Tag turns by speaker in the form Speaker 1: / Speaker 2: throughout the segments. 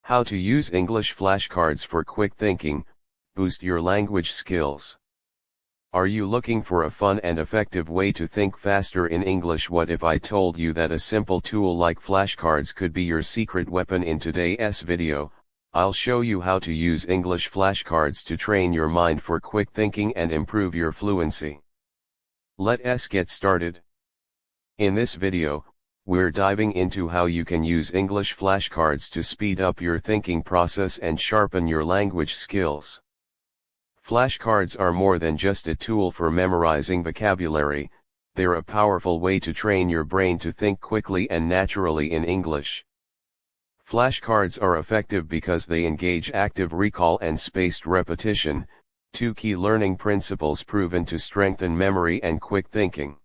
Speaker 1: How to use English flashcards for quick thinking, boost your language skills. Are you looking for a fun and effective way to think faster in English? What if I told you that a simple tool like flashcards could be your secret weapon? In today's video, I'll show you how to use English flashcards to train your mind for quick thinking and improve your fluency. Let's get started. In this video, we're diving into how you can use English flashcards to speed up your thinking process and sharpen your language skills. Flashcards are more than just a tool for memorizing vocabulary, they're a powerful way to train your brain to think quickly and naturally in English. Flashcards are effective because they engage active recall and spaced repetition, two key learning principles proven to strengthen memory and quick thinking.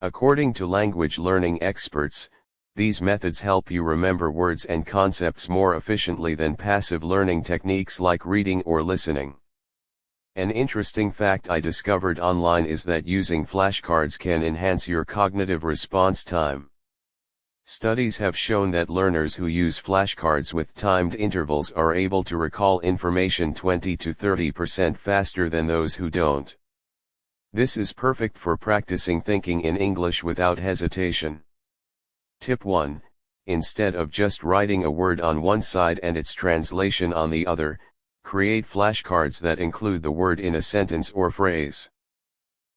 Speaker 1: According to language learning experts, these methods help you remember words and concepts more efficiently than passive learning techniques like reading or listening. An interesting fact I discovered online is that using flashcards can enhance your cognitive response time. Studies have shown that learners who use flashcards with timed intervals are able to recall information 20 to 30% faster than those who don't. This is perfect for practicing thinking in English without hesitation. Tip 1. Instead of just writing a word on one side and its translation on the other, create flashcards that include the word in a sentence or phrase.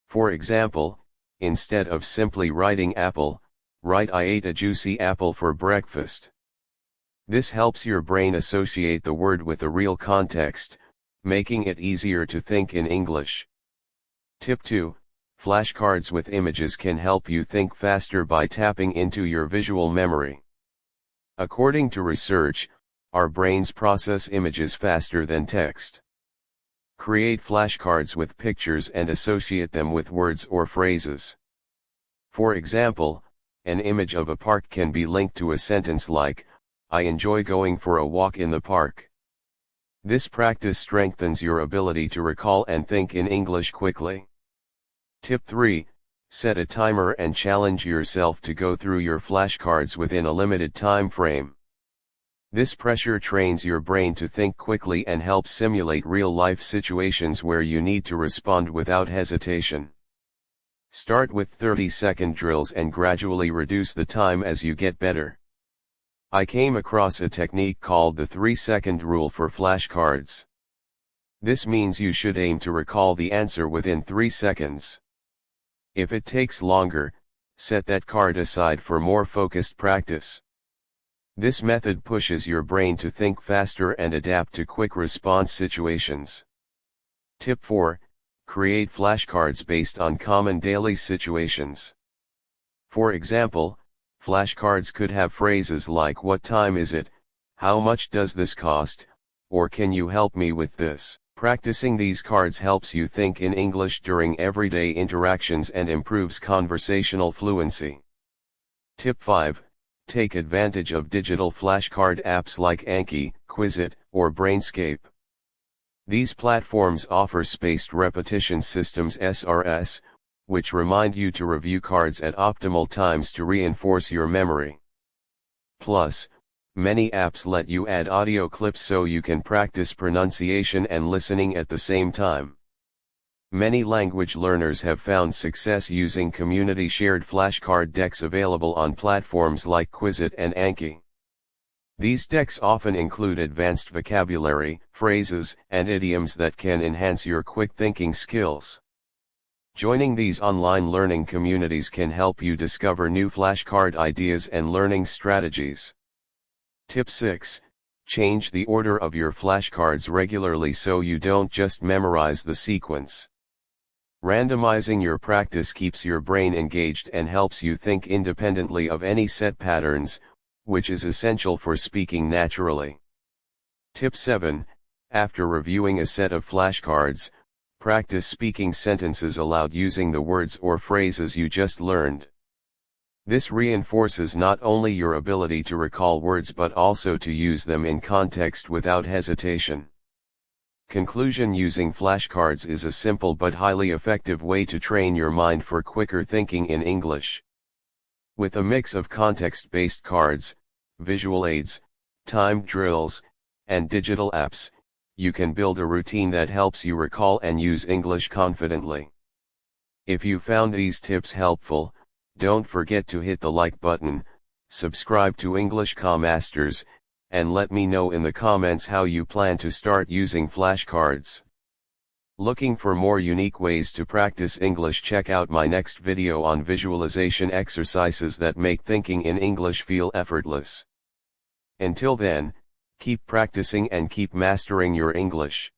Speaker 1: For example, instead of simply writing apple, write I ate a juicy apple for breakfast. This helps your brain associate the word with a real context, making it easier to think in English. Tip 2. Flashcards with images can help you think faster by tapping into your visual memory. According to research, our brains process images faster than text. Create flashcards with pictures and associate them with words or phrases. For example, an image of a park can be linked to a sentence like, I enjoy going for a walk in the park. This practice strengthens your ability to recall and think in English quickly. Tip 3. Set a timer and challenge yourself to go through your flashcards within a limited time frame. This pressure trains your brain to think quickly and helps simulate real-life situations where you need to respond without hesitation. Start with 30-second drills and gradually reduce the time as you get better. I came across a technique called the 3-second rule for flashcards. This means you should aim to recall the answer within 3 seconds. If it takes longer, set that card aside for more focused practice. This method pushes your brain to think faster and adapt to quick response situations. Tip 4. Create flashcards based on common daily situations. For example, flashcards could have phrases like what time is it, how much does this cost, or can you help me with this? Practicing these cards helps you think in English during everyday interactions and improves conversational fluency. Tip 5. Take advantage of digital flashcard apps like Anki, Quizlet, or Brainscape. These platforms offer spaced repetition systems (SRS), which remind you to review cards at optimal times to reinforce your memory. Plus, many apps let you add audio clips so you can practice pronunciation and listening at the same time. Many language learners have found success using community-shared flashcard decks available on platforms like Quizlet and Anki. These decks often include advanced vocabulary, phrases, and idioms that can enhance your quick thinking skills. Joining these online learning communities can help you discover new flashcard ideas and learning strategies. Tip 6. Change the order of your flashcards regularly so you don't just memorize the sequence. Randomizing your practice keeps your brain engaged and helps you think independently of any set patterns, which is essential for speaking naturally. Tip 7. After reviewing a set of flashcards, practice speaking sentences aloud using the words or phrases you just learned. This reinforces not only your ability to recall words but also to use them in context without hesitation. Conclusion: using flashcards is a simple but highly effective way to train your mind for quicker thinking in English. With a mix of context-based cards, visual aids, timed drills, and digital apps, you can build a routine that helps you recall and use English confidently. If you found these tips helpful, don't forget to hit the like button, subscribe to English Masters, and let me know in the comments how you plan to start using flashcards. Looking for more unique ways to practice English? Check out my next video on visualization exercises that make thinking in English feel effortless. Until then, keep practicing and keep mastering your English.